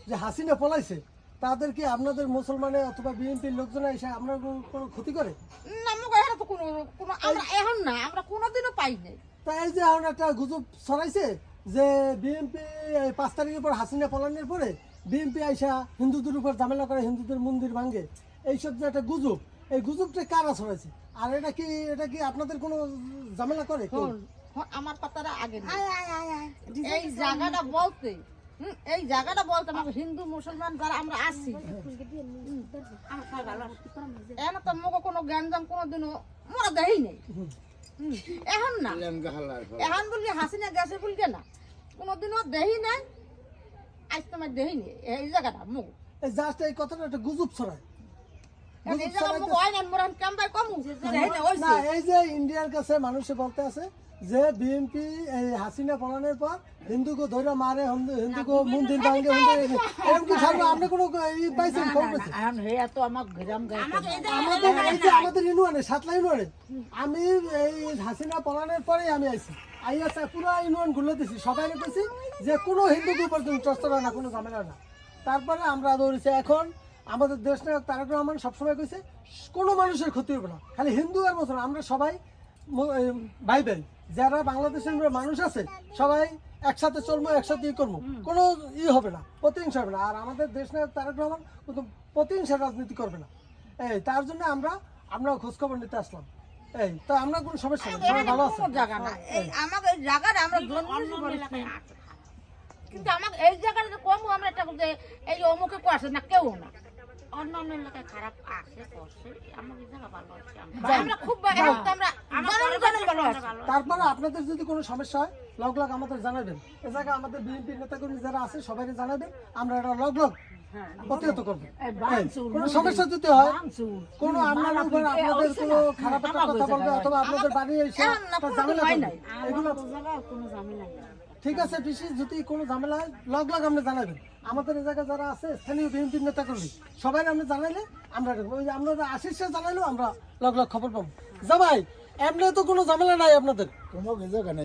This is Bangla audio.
যে হাসিনা পলাইছে তাদের কি আপনাদের মুসলমানে অথবা বিএনপির লোকজন এসে আমরা কোনো ক্ষতি করে না মুখ এখানে তো কোনো কোনো আমরা এখন না আমরা কোনোদিনও পাই নাই। তাই এই যে এখন একটা গুজব ছড়াইছে যে বিএনপি 5 তারিখের পর হাসিনা পলানোর পরে বিএনপি আইসা হিন্দুদের উপর ঝামেলা করে হিন্দুদের মন্দির ভাঙে এইসব যে একটা গুজব এই গুজবটা কারা ছড়াইছে আর এটা কি আপনাদের কোনো ঝামেলা করে কেউ? আমার কথাটা আগে এই জায়গাটা বলতে এই জায়গাটা বলতে আমাকে হিন্দু মুসলমান যারা আমরা আছি এখন তো মুখ কোনো জ্ঞানজাম কোনোদিনও মোরা দেই নেই এখন না এখন বললি হাসিনা গেছে বললি না কোনোদিনও দেই নাই আজ তোমার দেই নেই এই জায়গাটা মুখ এই জাস্ট এই কথাটা একটা গুজব ছড়ায় এই জায়গা মুখ হয় না মোরা কামবাই কমু না এই যে ইন্ডিয়ার কাছে মানুষে বলতে আছে যে বিএনপি এই হাসিনা পলানোর পর হিন্দুকে ধরে মারে হিন্দুকে মন্দির ভাঙে এরকম কি ছাড়বো আপনি কোনো পাইছেন খবর পাইছেন আমাদের ইউনিয়নে সাতলা ইউনিয়নে আমি এই হাসিনা পলানোর পরে আমি আইছি আইয়াছে পুরো ইউনিয়ন ঘুরে দিছি সবাই পেয়েছি যে কোনো হিন্দুকে পর্যন্ত চর্চা না কোনো ঝামেলা না তারপরে আমরা ধরেছি এখন আমাদের দেশ নায়ক তারেক রহমান সবসময় কইছে কোনো মানুষের ক্ষতি হবে না খালি হিন্দু আর মুসলমান আমরা সবাই ভাই ভাই যারা বাংলাদেশের মানুষ আছে সবাই একসাথে চলবো একসাথে করবো কোনো হবে না প্রতিহিংসা হবে না আর আমাদের দেশ নায়ক তারেক রহমান কিন্তু প্রতিহিংসার রাজনীতি করবে না এই তার জন্য আমরা খোঁজখবর নিতে আসলাম এই তো আমরা কোনো সমস্যা নেই সবাই ভালো আছে আমাদের জায়গাটা আমরা কিন্তু আমাকে এই জায়গাটা কম আমরা একটা এই অমুকে করছে না কেউ না অন্য অন্য এলাকায় খারাপ আছে করছে আমাদের জায়গা ভালো আছে আমরা খুব তারপরে আপনাদের যদি কোনো সমস্যা হয় লগ আমাদের জানাবেন এ জায়গায় আমাদের বিএনপি নেতাকর্মী যারা আছে সবাইকে জানাবেন আমরা এটা লগ প্রতিহত করবো কোনো সমস্যা যদি হয় কোনো আপনার উপর আপনাদের কোনো খারাপ একটা কথা বলবে অথবা আপনাদের বাড়ি এসে ঝামেলা করবে এগুলো ঠিক আছে বিশেষ যদি কোনো ঝামেলা হয় লগ আপনি জানাবেন আমাদের এই জায়গায় যারা আছে স্থানীয় বিএনপির নেতা কর্মী সবাই আপনি জানাইলে আমরা ওই যে আপনারা আশিসে জানাইলেও আমরা লগ খবর পাবো যা ভাই এমনি তো কোনো ঝামেলা নাই আপনাদের কোনো জায়গা নেই।